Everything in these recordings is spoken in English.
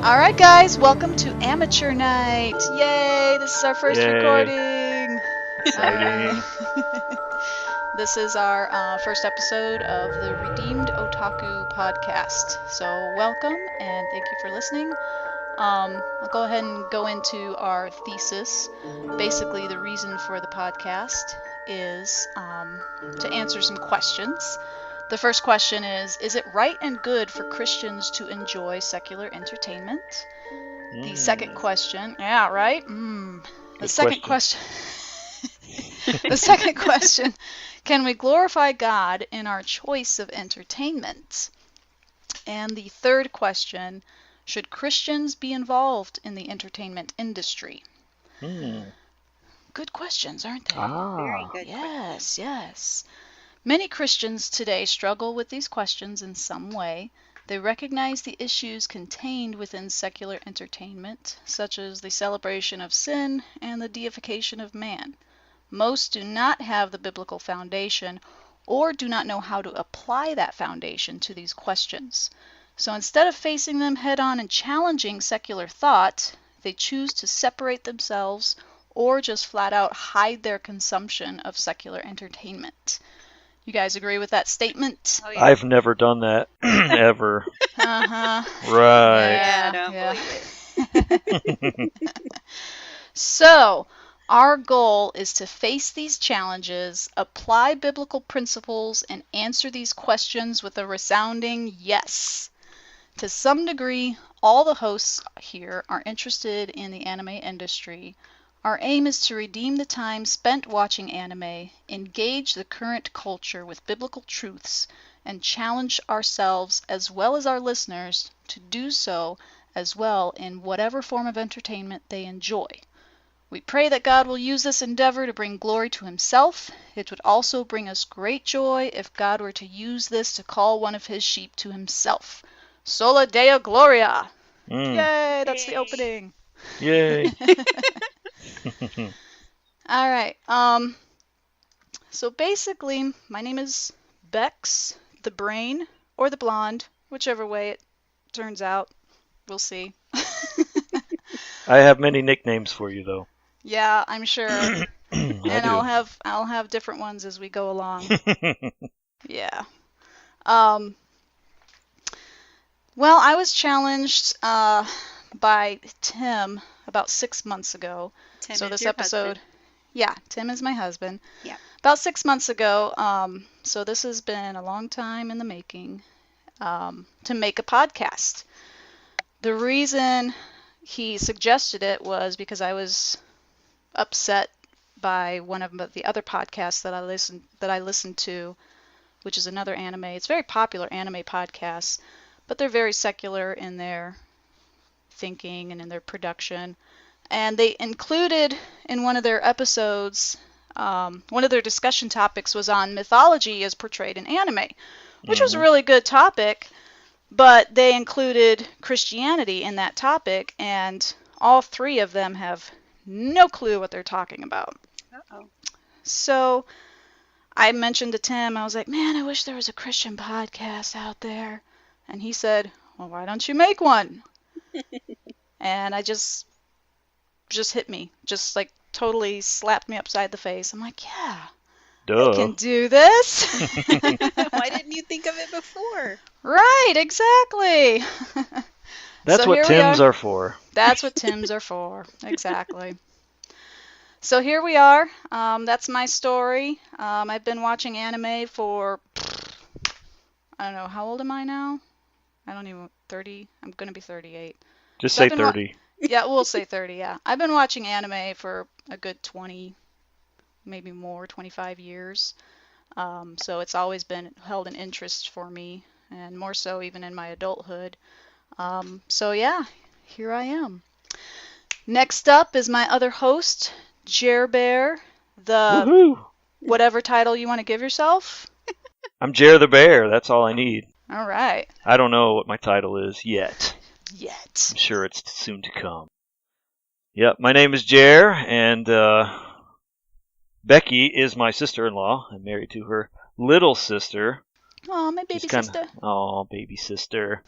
All right, guys, welcome to Amateur Night. Yay, this is our first Yay. recording. Exciting. This is our first episode of the Redeemed Otaku podcast. So welcome and thank you for listening. I'll go ahead and go into our thesis. Basically, the reason for the podcast is to answer some questions. The first question is it right and good for Christians to enjoy secular entertainment? The second question, yeah, right? The second question. The second question, can we glorify God in our choice of entertainment? And the third question, should Christians be involved in the entertainment industry? Good questions, aren't they? Very good. Yes. Many Christians today struggle with these questions in some way. They recognize the issues contained within secular entertainment, such as the celebration of sin and the deification of man. Most do not have the biblical foundation or do not know how to apply that foundation to these questions. So instead of facing them head-on and challenging secular thought, they choose to separate themselves or just flat out hide their consumption of secular entertainment. You guys agree with that statement? Oh, yeah. I've never done that, ever. Uh-huh. Right. Yeah, I don't believe it. So, our goal is to face these challenges, apply biblical principles, and answer these questions with a resounding yes. To some degree, all the hosts here are interested in the anime industry. Our aim is to redeem the time spent watching anime, engage the current culture with biblical truths, and challenge ourselves as well as our listeners to do so as well in whatever form of entertainment they enjoy. We pray that God will use this endeavor to bring glory to himself. It would also bring us great joy if God were to use this to call one of his sheep to himself. Sola Deo Gloria! Yay, that's the opening. Yay. All right. So basically, my name is Bex, the Brain, or the Blonde, whichever way it turns out. We'll see. I have many nicknames for you, though. Yeah, I'm sure. I And do. I'll have different ones as we go along. Yeah. Well, I was challenged by Tim about 6 months ago. Tim So is this your episode, husband. yeah, Tim is my husband. Yeah. About 6 months ago. So this has been a long time in the making to make a podcast. The reason he suggested it was because I was upset by one of the other podcasts that I listened to, which is another anime. It's a very popular anime podcast, but they're very secular in their thinking and in their production. And they included in one of their episodes, one of their discussion topics was on mythology as portrayed in anime, which was a really good topic, but they included Christianity in that topic, and all three of them have no clue what they're talking about. Uh-oh. So I mentioned to Tim, I was like, man, I wish there was a Christian podcast out there. And he said, well, why don't you make one? And I just hit me, just like totally slapped me upside the face. I'm like, yeah, Duh. I can do this. Why didn't you think of it before? Right, exactly. That's So what here we Tims are. are for. That's what Tims are for. Exactly. So here we are. That's my story. I've been watching anime for, I don't know, how old am I now? I don't even, 30? I'm going to be 38. Just So I've say been 30. Yeah, we'll say 30, yeah. I've been watching anime for a good 20, maybe more, 25 years. So it's always been held an interest for me, and more so even in my adulthood. So yeah, here I am. Next up is my other host, Jer Bear, the Woohoo! whatever title you want to give yourself. I'm Jer the Bear. That's all I need. All right. I don't know what my title is yet. Yet. I'm sure it's soon to come. Yep, my name is Jer, and Becky is my sister-in-law. I'm married to her little sister. Oh, my baby sister. Oh, baby sister.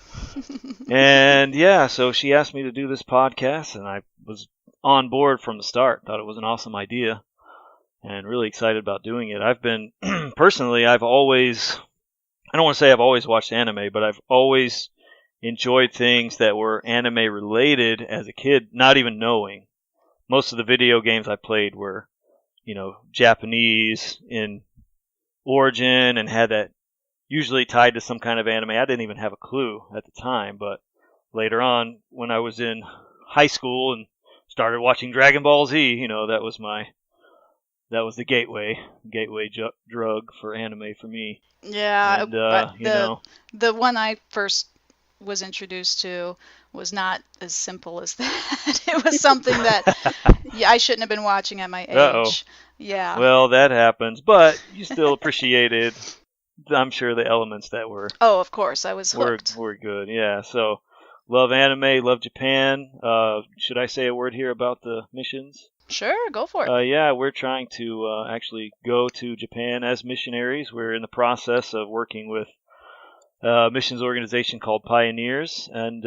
And yeah, so she asked me to do this podcast, and I was on board from the start. Thought it was an awesome idea, and really excited about doing it. I've been personally, I don't want to say I've always watched anime, but I've always enjoyed things that were anime related as a kid, not even knowing. Most of the video games I played were, Japanese in origin and had that usually tied to some kind of anime. I didn't even have a clue at the time, but later on, when I was in high school and started watching Dragon Ball Z, that was the gateway drug for anime for me. Yeah, And the one I first was introduced to was not as simple as that. It was something that I shouldn't have been watching at my age. Uh-oh. Yeah. Well, that happens, but you still appreciated, I'm sure, the elements that were. Oh, of course, I was hooked. Were good, yeah. So, love anime, love Japan. Should I say a word here about the missions? Sure, go for it. Yeah, we're trying to actually go to Japan as missionaries. We're in the process of working with a missions organization called Pioneers, and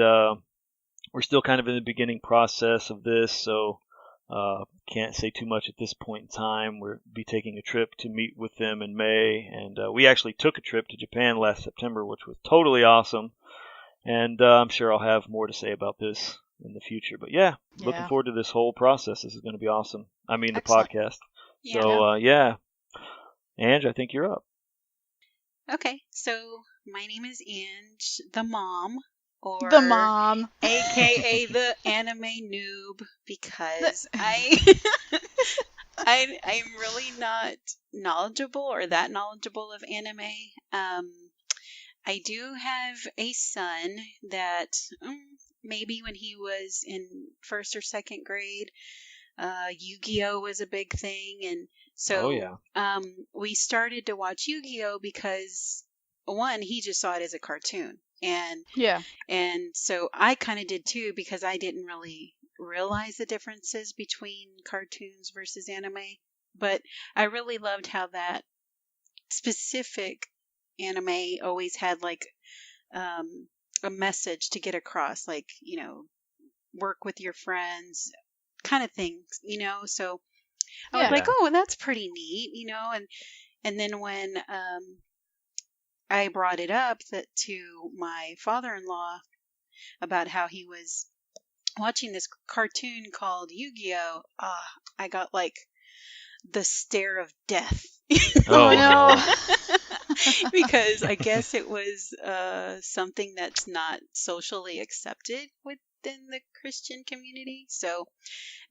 we're still kind of in the beginning process of this, so can't say too much at this point in time. We'll be taking a trip to meet with them in May, and we actually took a trip to Japan last September, which was totally awesome, and I'm sure I'll have more to say about this in the future. But yeah, looking forward to this whole process. This is going to be awesome. I mean, Excellent. The podcast. Yeah. So, yeah. Ange, I think you're up. Okay, so my name is Ange, the mom, or The mom. AKA the anime noob, because I'm really not knowledgeable or that knowledgeable of anime. I do have a son that maybe when he was in first or second grade, Yu-Gi-Oh was a big thing, and so we started to watch Yu-Gi-Oh because one, he just saw it as a cartoon, and so I kind of did too, because I didn't really realize the differences between cartoons versus anime, but I really loved how that specific anime always had like a message to get across, like, work with your friends kind of thing, so I was like, oh, that's pretty neat, and then when I brought it up to my father-in-law about how he was watching this cartoon called Yu-Gi-Oh, I got like the stare of death. Oh no. Because I guess it was something that's not socially accepted within the Christian community. So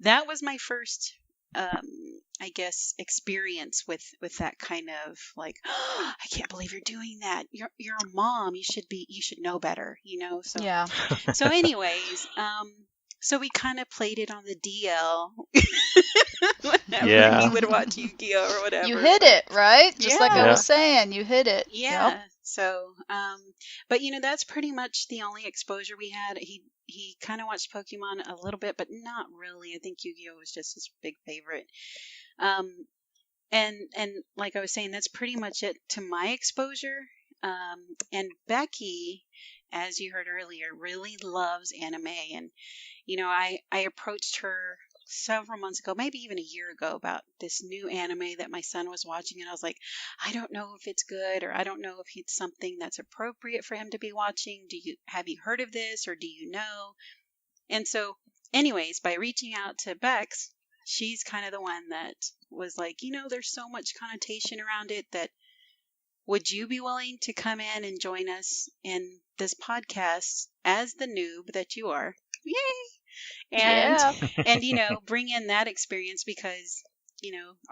that was my first, I guess, experience with that kind of like, oh, I can't believe you're doing that. You're a mom. You should know better, So Yeah. So anyways, so we kind of played it on the DL whenever he would watch Yu-Gi-Oh or whatever. You hit it, right? Just like I Yeah. was saying, you hit it. Yeah. Yep. So, but that's pretty much the only exposure we had. He kind of watched Pokemon a little bit, but not really. I think Yu-Gi-Oh was just his big favorite. And like I was saying, that's pretty much it to my exposure. And Becky, as you heard earlier, really loves anime, and I approached her several months ago, maybe even a year ago, about this new anime that my son was watching, and I was like, I don't know if it's good, or I don't know if it's something that's appropriate for him to be watching. Have you heard of this, or do you know? And so, anyways, by reaching out to Bex, she's kind of the one that was like, there's so much connotation around it that would you be willing to come in and join us in this podcast as the noob that you are? Yay! And bring in that experience, because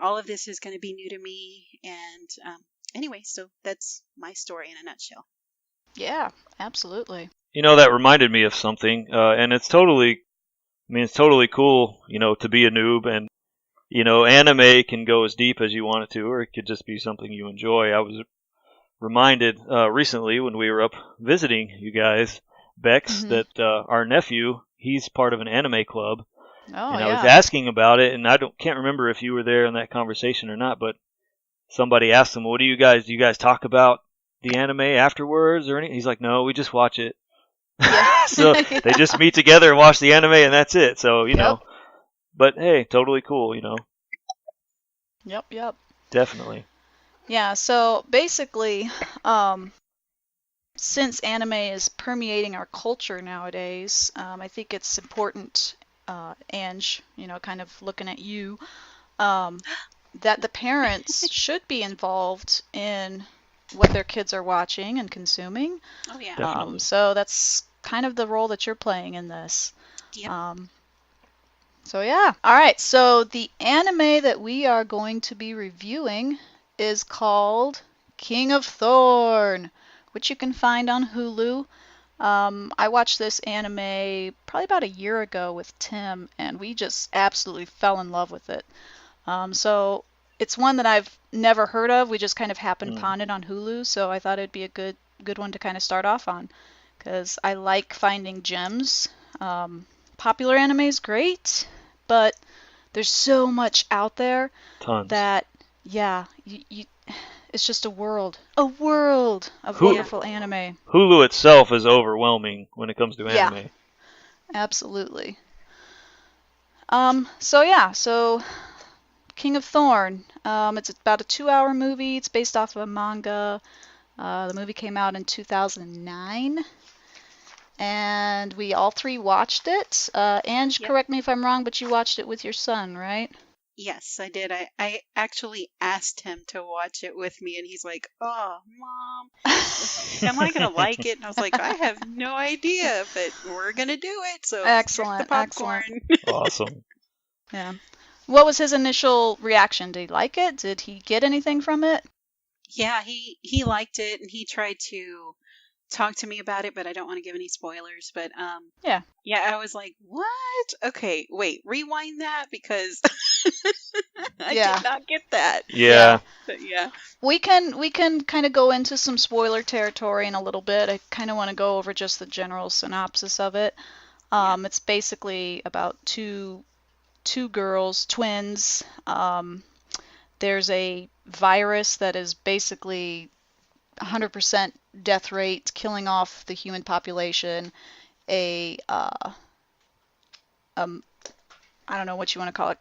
all of this is going to be new to me. And anyway, so that's my story in a nutshell. Yeah, absolutely. That reminded me of something, and it's totally cool, to be a noob, and anime can go as deep as you want it to, or it could just be something you enjoy. I was reminded recently when we were up visiting you guys, Bex, that our nephew, he's part of an anime club. Oh, and I was asking about it, and can't remember if you were there in that conversation or not, but somebody asked him, do you guys talk about the anime afterwards or anything? He's like, no, we just watch it. Yeah. So they just meet together and watch the anime, and that's it. So you know, but hey, totally cool. You know, Yep. definitely. Yeah. So basically, since anime is permeating our culture nowadays, I think it's important, Ange, kind of looking at you, that the parents should be involved in what their kids are watching and consuming. Oh yeah. Definitely. So that's kind of the role that you're playing in this. Yep. So yeah. All right. So the anime that we are going to be reviewing is called King of Thorn, which you can find on Hulu. I watched this anime probably about a year ago with Tim, and we just absolutely fell in love with it. So it's one that I've never heard of. We just kind of happened upon it on Hulu, so I thought it'd be a good one to kind of start off on, because I like finding gems. Popular anime is great, but there's so much out there Tons. that, yeah, it's just a world of wonderful anime. Hulu itself is overwhelming when it comes to anime. Yeah, absolutely. So King of Thorn. It's about a 2-hour movie. It's based off of a manga. The movie came out in 2009, and we all three watched it. Ange, Yep. correct me if I'm wrong, but you watched it with your son, right? Yes, I did. I actually asked him to watch it with me, and he's like, "Oh, Mom, am I gonna like it?" And I was like, "I have no idea, but we're gonna do it." So here's the popcorn. Awesome. Yeah. What was his initial reaction? Did he like it? Did he get anything from it? Yeah, he liked it, and he tried to talk to me about it, but I don't want to give any spoilers. But Yeah. I was like, "What? Okay, wait, rewind that because I Yeah. did not get that." Yeah. But yeah. We can kind of go into some spoiler territory in a little bit. I kind of want to go over just the general synopsis of it. It's basically about two girls, twins. There's a virus that is basically 100% death rate, killing off the human population. I don't know what you want to call it.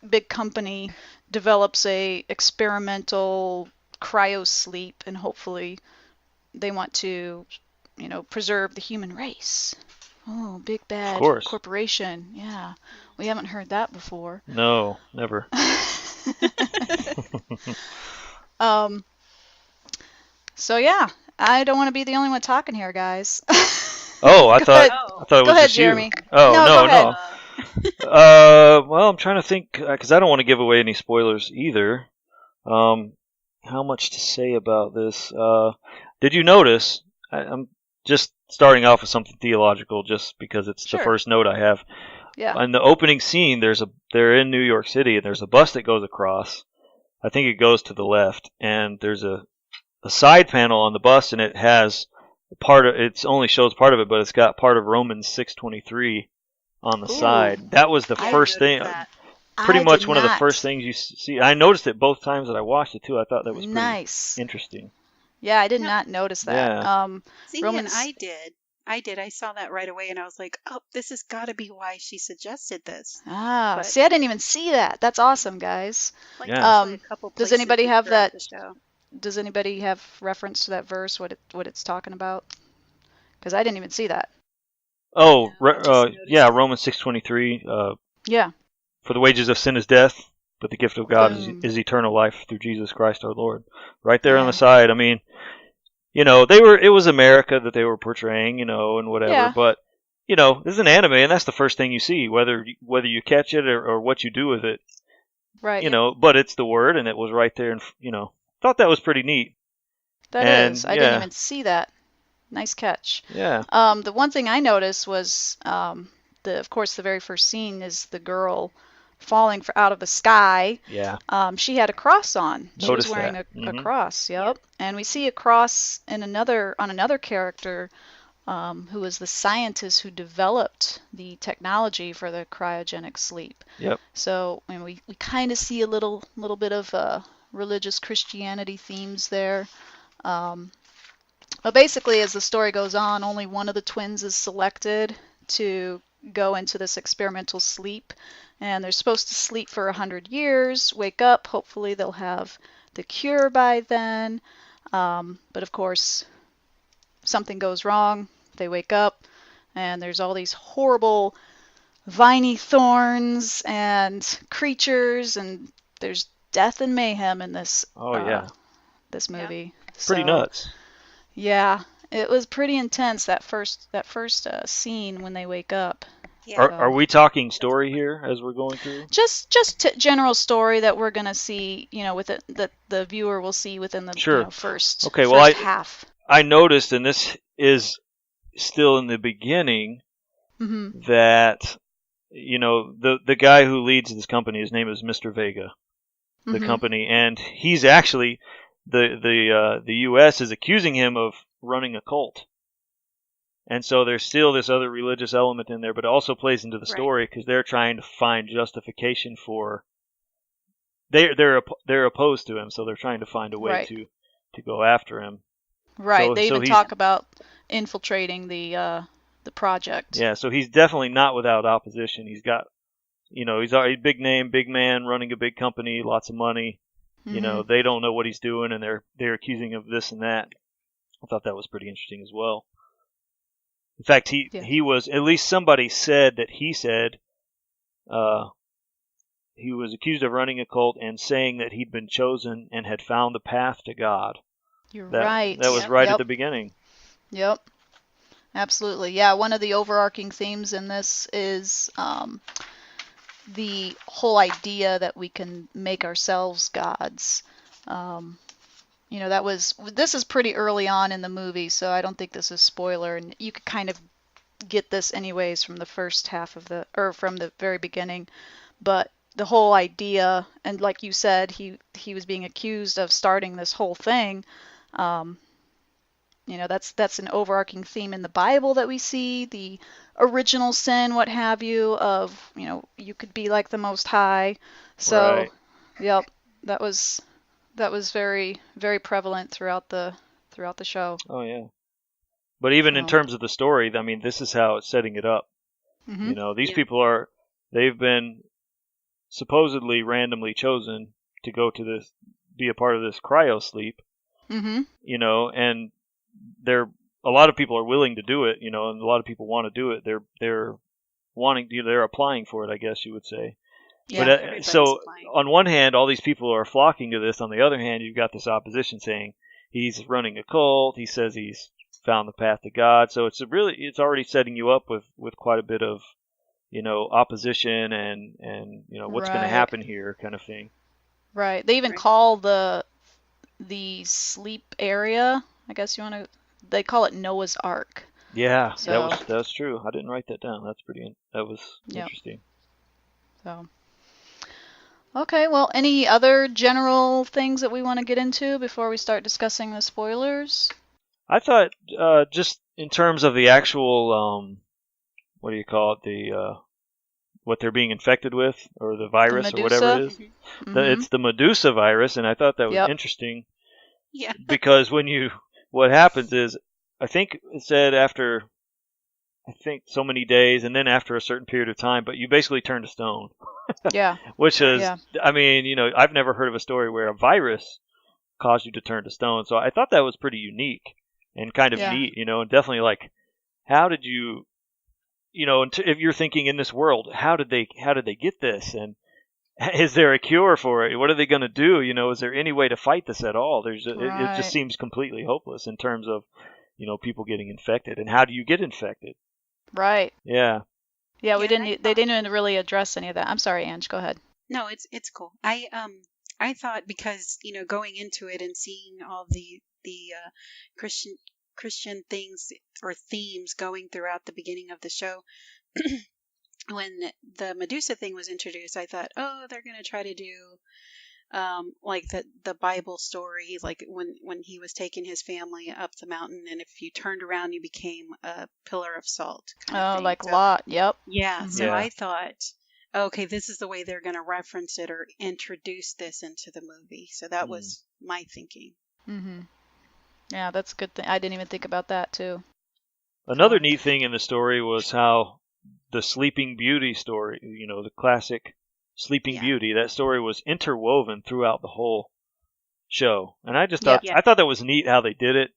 Big company develops a experimental cryo sleep, and hopefully they want to, preserve the human race. Oh, big bad Of course. corporation. Yeah, we haven't heard that before. No, never. So yeah, I don't want to be the only one talking here, guys. Oh, I thought ahead. I thought it was Go ahead, just Jeremy. you. Oh, No, go ahead. Well, I'm trying to think because I don't want to give away any spoilers either. How much to say about this? Did you notice? I'm just starting off with something theological, just because it's Sure. the first note I have. Yeah. In the opening scene, they're in New York City, and there's a bus that goes across. I think it goes to the left, and there's a side panel on the bus, and it has it only shows part of it, but it's got part of Romans 6:23 on the Ooh. side. That was the I first thing. noticed that. Pretty I much did one of the not. first things you see. I noticed it both times that I watched it too. I thought that was pretty Nice. interesting. Yeah, I did No. not notice that. Yeah. See, Romans. and I did. I saw that right away, and I was like, "Oh, this has got to be why she suggested this." But- See, I didn't even see that. That's awesome, guys. Like, Yeah. actually a couple Does places anybody have throughout that- the show. Does anybody have reference to that verse? What it's talking about? Because I didn't even see that. Oh, No, I just noticed yeah, that. Romans 6:23. Yeah. For the wages of sin is death, but the gift of God Boom. is eternal life through Jesus Christ our Lord. Right there on Yeah. the side. I mean, it was America that they were portraying, and whatever. Yeah. But this is an anime, and that's the first thing you see, whether you catch it or what you do with it. Right. But it's the word, and it was right there, and thought that was pretty neat. That and, is. I didn't yeah. even see that. Nice catch. Yeah. The one thing I noticed was, of course, the very first scene is the girl falling out of the sky. Yeah. She had a cross on. She was Noticed wearing that. a cross. Yep. And we see a cross on another character, who was the scientist who developed the technology for the cryogenic sleep. Yep. So we kind of see a little bit of religious Christianity themes there. But basically, as the story goes on, only one of the twins is selected to go into this experimental sleep. And they're supposed to sleep for 100 years, wake up. Hopefully, they'll have the cure by then. But of course, something goes wrong. They wake up, and there's all these horrible viney thorns and creatures, and there's death and mayhem in this Oh yeah, this Yeah. movie. pretty So nuts. yeah, it was pretty intense that first scene when they wake up. Yeah. Are we talking story here as we're going through? Just general story that we're gonna see, with it that the viewer will see within the Sure. first Okay, well, first half. I noticed, and this is still in the beginning, Hmm. that the guy who leads this company, his name is Mr. Vega, the Hmm. company, and he's actually the U.S. is accusing him of running a cult, and so there's still this other religious element in there, but it also plays into the Right. story because they're trying to find justification for they're opposed to him, so they're trying to find a way Right. to go after him. Right. So- They so even he's- talk about infiltrating the project. Yeah, so he's definitely not without opposition. He's got, he's already big name, big man, running a big company, lots of money. Mhm. They don't know what he's doing, and they're accusing him of this and that. I thought that was pretty interesting as well. In fact, Yeah. he was, at least somebody said that he said, he was accused of running a cult and saying that he'd been chosen and had found the path to God. You're That right. that was Yep. right Yep. at the beginning. Yep. Absolutely. Yeah, one of the overarching themes in this is the whole idea that we can make ourselves gods. This is pretty early on in the movie, so I don't think this is spoiler, and you could kind of get this anyways from the first half or from the very beginning. But the whole idea, and like you said, he was being accused of starting this whole thing. That's an overarching theme in the Bible that we see, the original sin, what have you, of, you could be like the Most High. So, Right. yep, that was very, very prevalent throughout the show. Oh yeah. But even in So. terms of the story, I mean, this is how it's setting it up. Hmm. These Yeah. people they've been supposedly randomly chosen to go to be a part of this cryo sleep, Hmm. and a lot of people are willing to do it, and a lot of people want to do it. They're applying for it, I guess you would say. Yeah. But Everybody's so applying. on one hand, all these people are flocking to this. On the other hand, you've got this opposition saying he's running a cult. He says he's found the path to God. So it's already setting you up with quite a bit of, opposition and what's going to Right. happen here kind of thing. Right. They even Right. call the sleep area, I guess they call it Noah's Ark. Yeah, So. that's true. I didn't write that down. That was Yep. interesting. So. Okay, well, any other general things that we want to get into before we start discussing the spoilers? I thought just in terms of the actual what do you call it, what they're being infected with, or the virus, or whatever it is. Mhm. Mhm. It's the Medusa virus, and I thought that was Yep. interesting Yeah. because what happens is, I think it said after, so many days, and then after a certain period of time, but you basically turn to stone, Yeah. which is, Yeah. I mean, I've never heard of a story where a virus caused you to turn to stone, so I thought that was pretty unique and kind of Yeah. neat, and definitely like, how did you, if you're thinking in this world, how did they get this, and is there a cure for it? What are they going to do? Is there any way to fight this at all? It Right. just seems completely hopeless in terms of, people getting infected, and how do you get infected? Right. Yeah. Yeah, Yeah, they didn't really address any of that. I'm sorry, Ange, go ahead. No, it's cool. I thought, because going into it and seeing all the Christian things or themes going throughout the beginning of the show, when the Medusa thing was introduced, I thought, oh, they're gonna try to do like the Bible story, like when he was taking his family up the mountain, and if you turned around, you became a pillar of salt kind of Oh, thing. like So, Lot. Yep. yeah, Mhm. so Yeah. I thought, okay, this is the way they're going to reference it or introduce this into the movie. So that was my thinking. Mhm. Yeah, that's a good thing. I didn't even think about that too. Another So, neat thing in the story was how the Sleeping Beauty story, the classic Sleeping Yeah. Beauty, that story was interwoven throughout the whole show. And I just yeah, thought Yeah. I thought that was neat how they did it.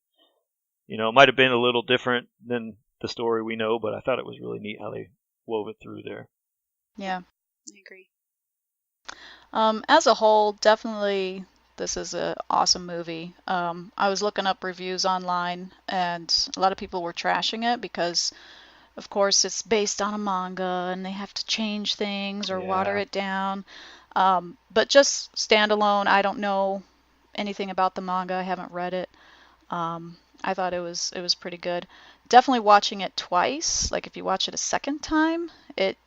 It might have been a little different than the story we know, but I thought it was really neat how they wove it through there. yeah. I agree. As a whole, definitely this is an awesome movie. I was looking up reviews online, and a lot of people were trashing it because, of course, it's based on a manga and they have to change things or water Yeah. it down. But just standalone, I don't know anything about the manga. I haven't read it. I thought it was pretty good. Definitely watching it twice. Like if you watch it a second time,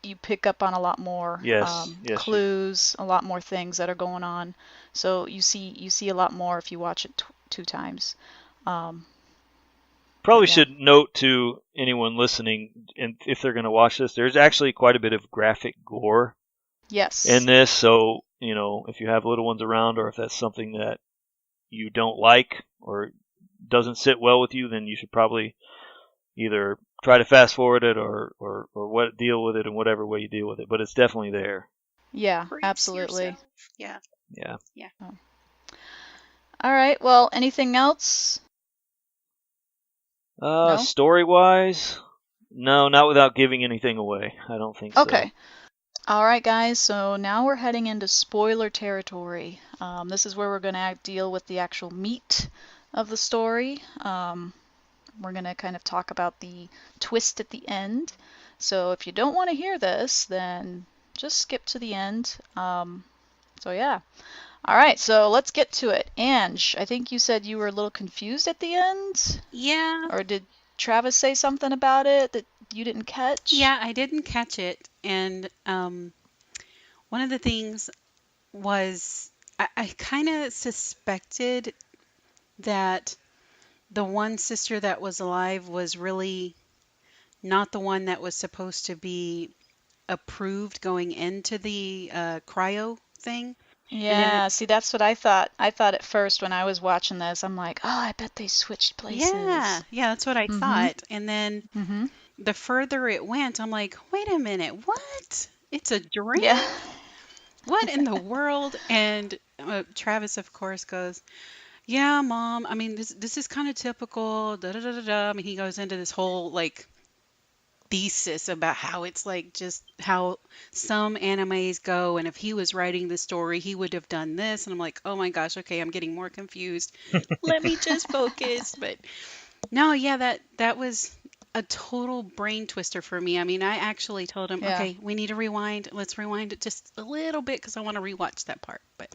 you pick up on a lot more Yes. Yes. clues, a lot more things that are going on. So you see a lot more if you watch it two times. Um, Probably but yeah, should note to anyone listening, and if they're going to watch this, there's actually quite a bit of graphic gore in yes, this. So, if you have little ones around, or if that's something that you don't like or doesn't sit well with you, then you should probably either try to fast forward it or what deal with it in whatever way you deal with it. But it's definitely there. yeah, Brace absolutely. yourself. Yeah. Yeah. Yeah. Oh. All right. Well, anything else? No? Story wise, no, not without giving anything away. I don't think so. Okay. All right, guys. So now we're heading into spoiler territory. This is where we're going to deal with the actual meat of the story. We're going to kind of talk about the twist at the end. So if you don't want to hear this, then just skip to the end. So yeah. All right, so let's get to it. Ange, I think you said you were a little confused at the end, Yeah. or did Travis say something about it that you didn't catch? Yeah, I didn't catch it. And one of the things was I kind of suspected that the one sister that was alive was really not the one that was supposed to be approved going into the cryo thing. And then Yeah, see, that's what I thought. I thought at first when I was watching this, I'm like, oh, I bet they switched yeah, places. yeah, that's what I Mm-hmm. thought. And then Mm-hmm. the further it went, I'm like, wait a minute, what? It's a dream? Yeah. What in the world? And Travis, of course, goes, yeah, Mom. I mean, this is kind of typical. Da da da da da. I mean, he goes into this whole like thesis about how it's like just how some animes go, and if he was writing the story, he would have done this. And I'm like, oh my gosh, okay, I'm getting more confused. Let me just focus. But no, yeah, that was a total brain twister for me. I mean, I actually told him, Yeah. okay, we need to rewind. Let's rewind it just a little bit because I want to rewatch that part. But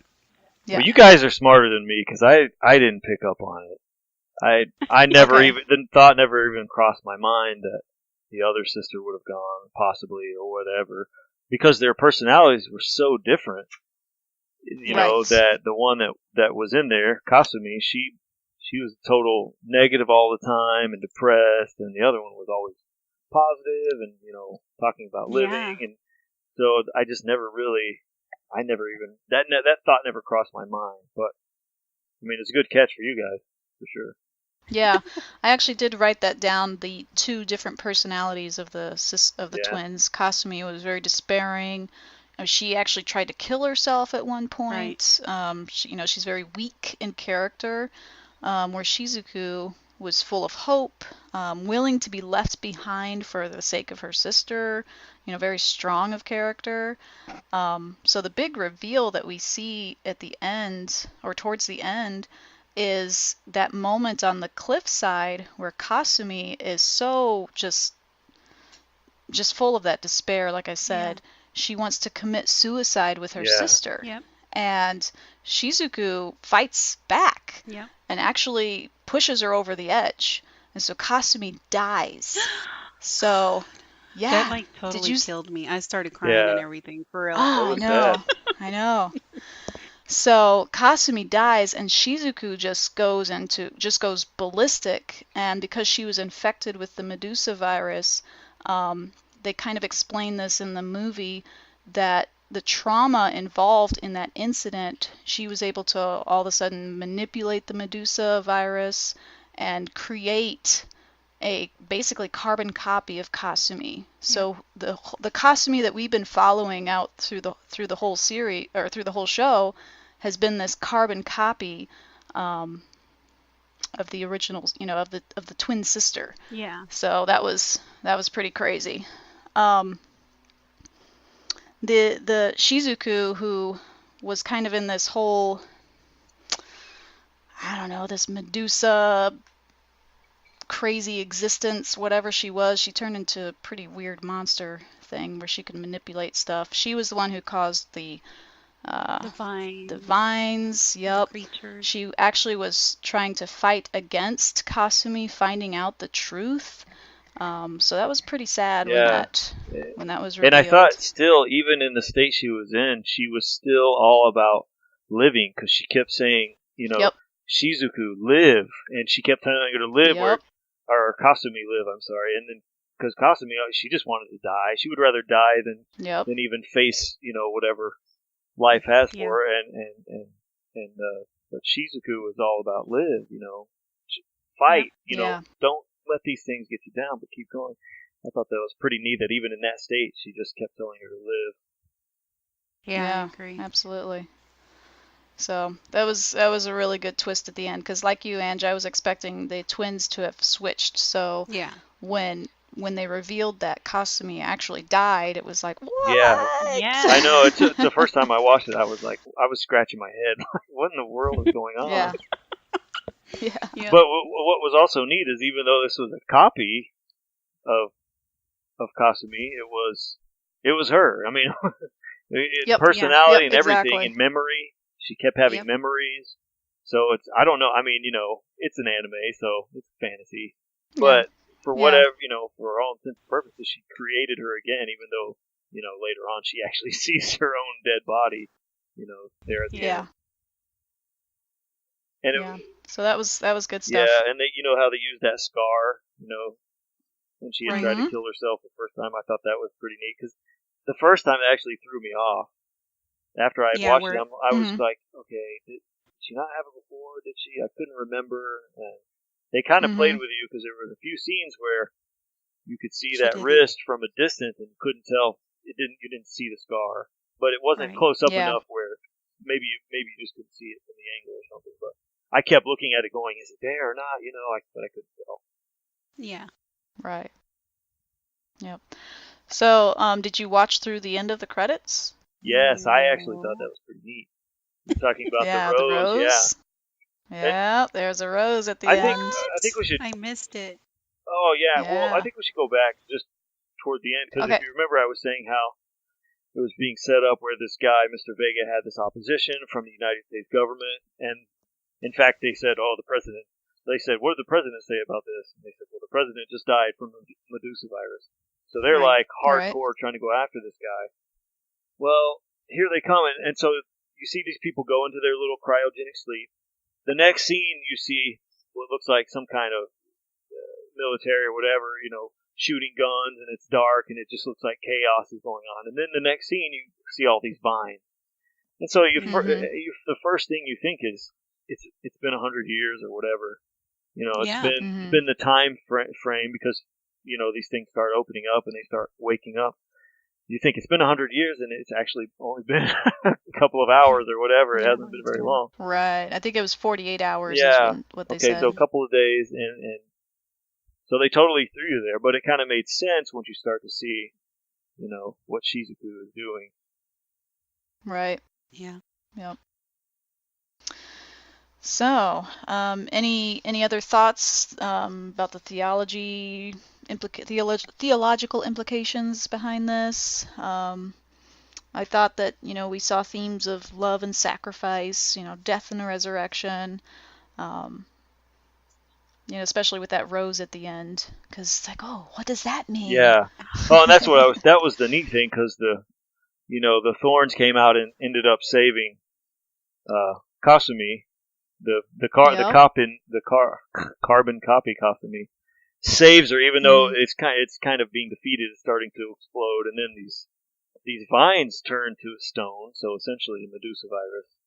Well, Yeah. you guys are smarter than me because I didn't pick up on it. I never Okay. even the thought never even crossed my mind that the other sister would have gone possibly or whatever because their personalities were so different. yeah, Right. That the one that was in there, Kasumi, she was total negative all the time and depressed, and the other one was always positive and talking about living, yeah. and so I just never really, I never even that thought never crossed my mind. But I mean, it's a good catch for you guys for sure. Yeah, I actually did write that down. The two different personalities of the Yeah, twins. Kasumi was very despairing. She actually tried to kill herself at one Right. point. She's very weak in character. Where Shizuku was full of hope, willing to be left behind for the sake of her sister. Very strong of character. So the big reveal that we see at the end, or towards the end, is that moment on the cliffside where Kasumi is so just full of that despair. Like I Yeah. said, she wants to commit suicide with her yeah, sister, Yep. and Shizuku fights back Yep. and actually pushes her over the edge, and so Kasumi dies. So That yeah, like did totally you? killed me. I started crying and yeah. everything for real. That Oh, I was know, bad. I know. So Kasumi dies, and Shizuku just goes ballistic. And because she was infected with the Medusa virus, they kind of explain this in the movie that the trauma involved in that incident, she was able to all of a sudden manipulate the Medusa virus and create a basically carbon copy of Kasumi. So the Kasumi that we've been following out through the whole series, or through the whole show, has been this carbon copy of the originals, of the twin sister. Yeah. So that was pretty crazy. The Shizuku, who was kind of in this whole, I don't know, this Medusa crazy existence, whatever she was, she turned into a pretty weird monster thing where she could manipulate stuff. She was the one who caused the vines. Yep. The creatures. She actually was trying to fight against Kasumi finding out the truth. So that was pretty sad when that was revealed. And I thought still, even in the state she was in, she was still all about living, because she kept saying, Yep. Shizuku, live. And she kept telling her to live Yep. or Kasumi live, I'm sorry. And then, because Kasumi, she just wanted to die. She would rather die than even face, whatever life has for her. But Shizuku was all about live, fight, don't let these things get you down, but keep going. I thought that was pretty neat that even in that state, she just kept telling her to live. Yeah, I agree. Absolutely. So that was a really good twist at the end, because like you, Ange, I was expecting the twins to have switched. So when they revealed that Kasumi actually died, it was like, what? Yeah. I know. It's the first time I watched it, I was scratching my head. What in the world is going on? Yeah. But what was also neat is, even though this was a copy of Kasumi, it was her. I mean, personality and everything, and memory. She kept having memories. So I don't know. I mean, it's an anime, so it's fantasy. But for whatever, for all intents and purposes, she created her again, even though, later on she actually sees her own dead body, there at the end. And so that was good stuff. Yeah, and they, how they used that scar, when she had tried to kill herself the first time. I thought that was pretty neat, because the first time it actually threw me off. After I had watched it, I was like, okay, did she not have it before? Did she? I couldn't remember. And they kind of played with you, because there were a few scenes where you could see that wrist from a distance and couldn't tell. You didn't see the scar, but it wasn't close up enough where maybe you just couldn't see it from the angle or something. But I kept looking at it, going, is it there or not? But I couldn't tell. Yeah. Right. Yep. So, did you watch through the end of the credits? Yes, I actually thought that was pretty neat. You're talking about the rose. Yeah, there's a rose at the end. I think we should. I missed it. Oh yeah. Well, I think we should go back just toward the end, because if you remember, I was saying how it was being set up where this guy, Mr. Vega, had this opposition from the United States government, and in fact, they said, "Oh, the president." They said, "What did the president say about this?" And they said, "Well, the president just died from Medusa virus." So they're like hardcore trying to go after this guy. Well, here they come, and so you see these people go into their little cryogenic sleep. The next scene, you see what looks like some kind of military or whatever, shooting guns, and it's dark, and it just looks like chaos is going on. And then the next scene, you see all these vines. And so the first thing you think is, it's been 100 years or whatever. It's been the time frame, because, these things start opening up and they start waking up. You think it's been 100 years, and it's actually only been a couple of hours or whatever. It hasn't been very long. Right. I think it was 48 hours is what they said. Okay, so a couple of days, and so they totally threw you there, but it kind of made sense once you start to see, what Shizuku is doing. Right. Yeah. Yep. So, any other thoughts about the theological implications behind this? I thought that, we saw themes of love and sacrifice, death and resurrection, especially with that rose at the end, because it's like, oh, what does that mean? Yeah. Oh, and that's that was the neat thing, because the thorns came out and ended up saving Kasumi. The carbon copy Kasumi saves her, even though it's kind of being defeated. It's starting to explode, and then these vines turn to stone, so essentially a Medusa virus.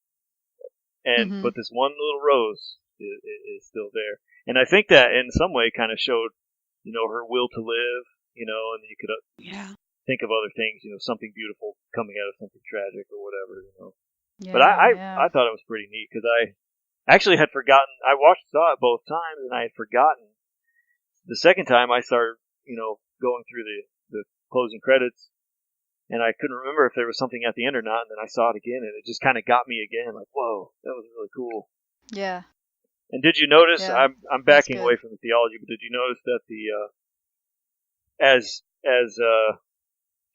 And but this one little rose is still there. And I think that in some way kind of showed, her will to live, and you could Yeah. think of other things, something beautiful coming out of something tragic or whatever. But Yeah. I thought it was pretty neat because I actually had forgotten. I saw it both times, and I had forgotten. The second time I started, going through the closing credits, and I couldn't remember if there was something at the end or not. And then I saw it again, and it just kind of got me again. Like, whoa, that was really cool. Yeah. And did you notice? Yeah, I'm that's backing good. away from the theology, but did you notice that as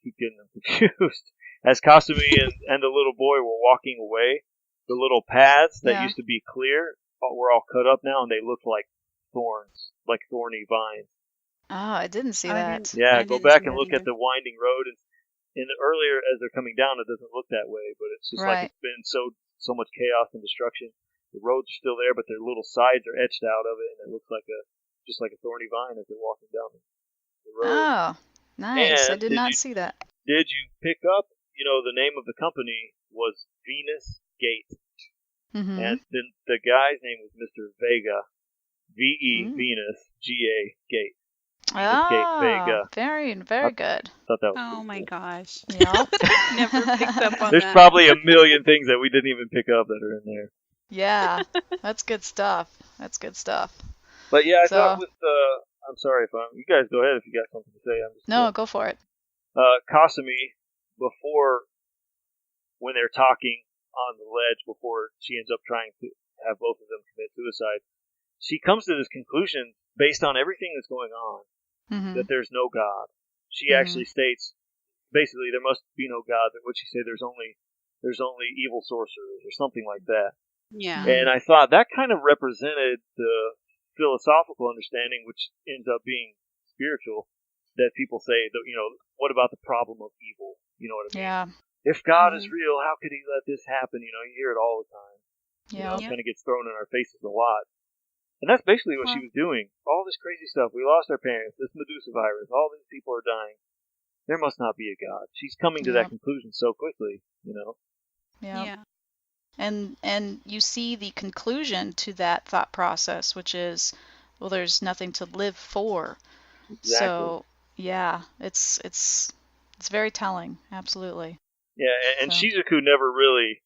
keep getting them confused, as Kasumi and the little boy were walking away, the little paths that Yeah. used to be clear were all cut up now, and they looked like thorns, like thorny vines. Oh, I didn't see I that. didn't- Yeah, I go didn't back see and that look at either. the winding road, and earlier as they're coming down, it doesn't look that way, but it's just like Right. it's been so much chaos and destruction. The roads are still there, but their little sides are etched out of it, and it looks like just like a thorny vine as they're walking down the road. Oh, nice. I And did not see that. did you pick up? The name of the company was Venus Gate, Mm-hmm. and then the guy's name was Mr. Vega, V-E Mm. Venus G-A Gate. Venus Gate Ah, Vega. very good. Thought that was Oh pretty my cool. gosh. Yep. Never picked up on There's that. probably a million things that we didn't even pick up that are in there. Yeah, that's good stuff. That's good stuff. But yeah, I So- thought with I'm sorry if you guys go ahead if you got something to say. I'm just No, go for it. Kasumi, before when they're talking on the ledge before she ends up trying to have both of them commit suicide, she comes to this conclusion based on everything that's going on Mm-hmm. that there's no God. She Mhm. actually states basically there must be no God. That what she said there's only evil sorcerers or something like that. Yeah. Mhm. And I thought that kind of represented the philosophical understanding, which ends up being spiritual, that people say, what about the problem of evil? You know what I mean? Yeah. If God is real, how could he let this happen? You hear it all the time. Yeah. It kind of gets thrown in our faces a lot. And that's basically what she was doing. All this crazy stuff. We lost our parents, this Medusa virus, all these people are dying. There must not be a God. She's coming to Yeah. that conclusion so quickly, Yeah. Yeah. And you see the conclusion to that thought process, which is, well, there's nothing to live for. Exactly. So yeah, it's very telling. Absolutely. Yeah, and So- Shizuku never really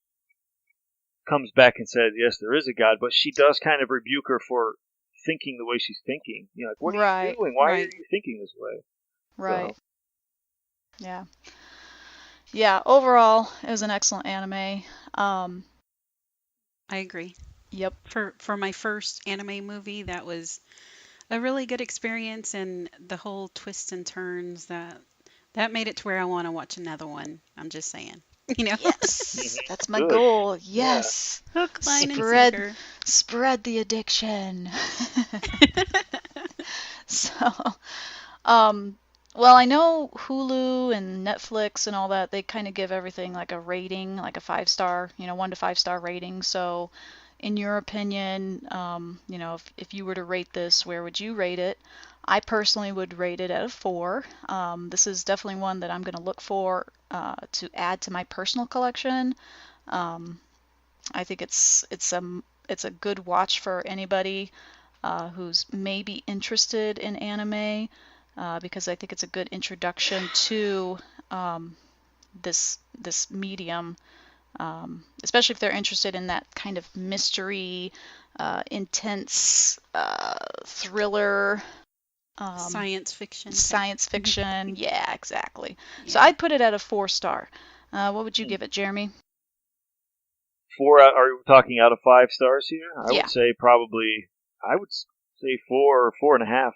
comes back and says, yes, there is a God, but she does kind of rebuke her for thinking the way she's thinking. Like, what are Right, you doing? Why are right. you thinking this way? Right. Yeah. Yeah. Overall, it was an excellent anime. I agree. Yep. For my first anime movie, that was a really good experience, and the whole twists and turns that made it to where I want to watch another one. I'm just saying. Yes, that's my Good. goal. Yes. Hook, line, Spread- and sinker. Spread the addiction. So, well, I know Hulu and Netflix and all that, they kind of give everything like a rating, like a 5-star, 1 to 5-star rating. So, in your opinion, if you were to rate this, where would you rate it? I personally would rate it at a 4. This is definitely one that I'm going to look for to add to my personal collection. I think it's a good watch for anybody who's maybe interested in anime, because I think it's a good introduction to this medium, especially if they're interested in that kind of mystery, intense thriller. Science fiction. Science fiction. Yeah, exactly. So Yeah. I'd put it at a 4-star. What would you give it, Jeremy? 4 out, are we talking out of 5 stars here? I Yeah. would say probably, I would say 4 or 4.5.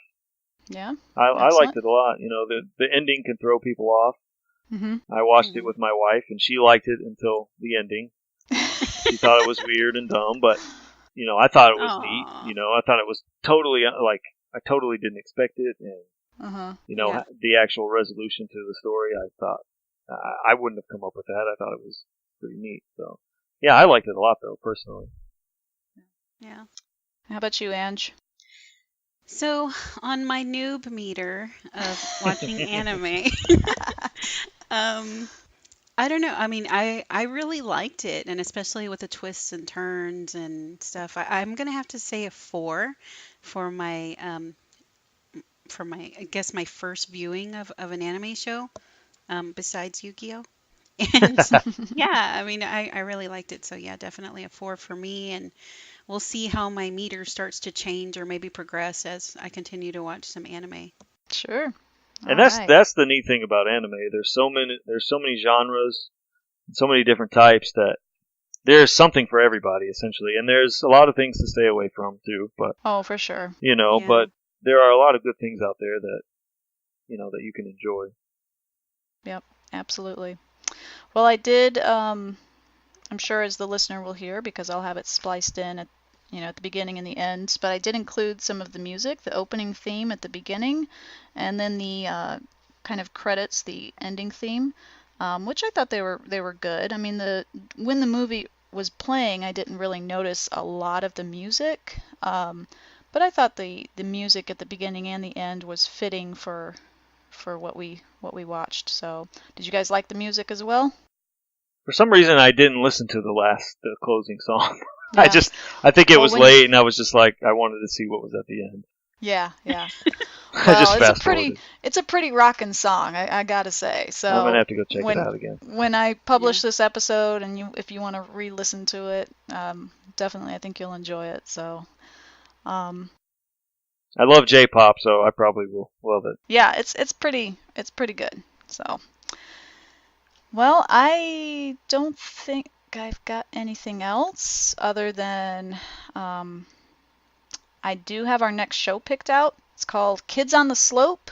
Yeah. I Excellent. liked it a lot. The ending can throw people off. Mm-hmm. I watched it Mhm. with my wife, and she liked it until the ending. She thought it was weird and dumb, but I thought it was Aw. neat. I thought it was totally I totally didn't expect it, and Uh-huh. Yeah. the actual resolution to the story. I thought I wouldn't have come up with that. I thought it was pretty neat. So yeah, I liked it a lot though, personally. Yeah. How about you, Ange? So on my noob meter of watching anime, um, I don't know. I mean, I really liked it, and especially with the twists and turns and stuff. I'm gonna have to say a 4 for my I guess my first viewing of an anime show, besides Yu-Gi-Oh! And yeah, I mean, I really liked it. So yeah, definitely a 4 for me, and we'll see how my meter starts to change or maybe progress as I continue to watch some anime. Sure. And All right. that's the neat thing about anime. There's so many genres, so many different types that there's something for everybody essentially. And there's a lot of things to stay away from too. But Oh, for sure. Yeah. but there are a lot of good things out there that that you can enjoy. Yep, absolutely. Well, I did, I'm sure as the listener will hear because I'll have it spliced in at the beginning and the end, but I did include some of the music, the opening theme at the beginning, and then the kind of credits, the ending theme, which I thought they were good. I mean, when the movie was playing, I didn't really notice a lot of the music, but I thought the music at the beginning and the end was fitting for what we watched. So, did you guys like the music as well? For some reason, I didn't listen to the closing song. Yeah. I think it Well, was late, and I was just like, I wanted to see what was at the end. Yeah, yeah. I just Well, fast forwarded. it's a pretty rockin' song, I gotta say. So I'm gonna have to go check it when out again. when I publish this episode, and if you want to re-listen to it, definitely I think you'll enjoy it. So, I love J-pop, so I probably will love it. yeah, it's pretty good. So, well, I don't think I've got anything else other than I do have our next show picked out. It's called Kids on the Slope.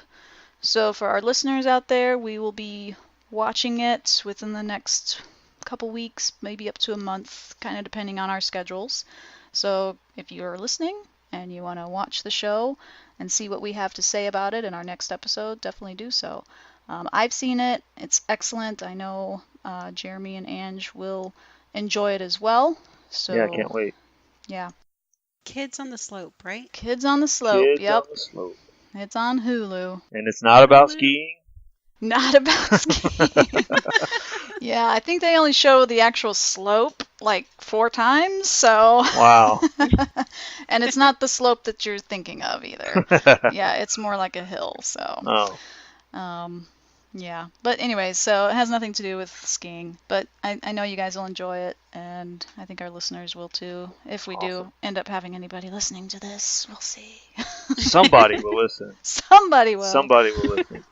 So for our listeners out there, we will be watching it within the next couple weeks, maybe up to a month, kind of depending on our schedules. So if you're listening and you want to watch the show and see what we have to say about it in our next episode, definitely do so. I've seen it. It's excellent. I know Jeremy and Ange will enjoy it as well. So Yeah, I can't wait. Yeah. Kids on the Slope, right? Kids on the Slope. Kids Yep. on the Slope. It's on Hulu. And it's not about skiing? Not about skiing. Yeah, I think they only show the actual slope like 4 times, so. Wow. And it's not the slope that you're thinking of either. Yeah, it's more like a hill, so. Oh. Yeah. But anyway, so it has nothing to do with skiing. But I know you guys will enjoy it, and I think our listeners will too. If we do end up having anybody listening to this, we'll see. Somebody will listen. Somebody will. Somebody will listen.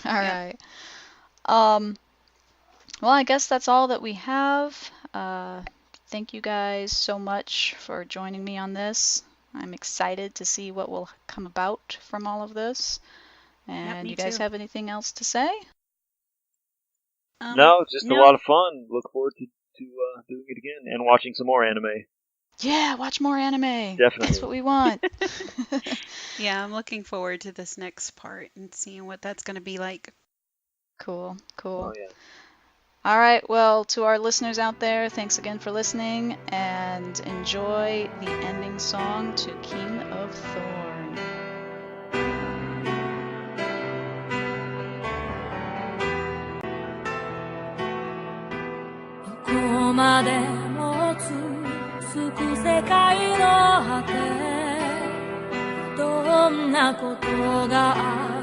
All right. Well, I guess that's all that we have. Thank you guys so much for joining me on this. I'm excited to see what will come about from all of this. And me you guys too. have anything else to say? No, just no. a lot of fun. Look forward to doing it again and watching some more anime. Yeah, watch more anime. Definitely. That's what we want. Yeah, I'm looking forward to this next part and seeing what that's going to be like. Cool. Oh, yeah. All right, well, to our listeners out there, thanks again for listening, and enjoy the ending song to King of Thorn. どこまでも続く世界の果てどんなことがあ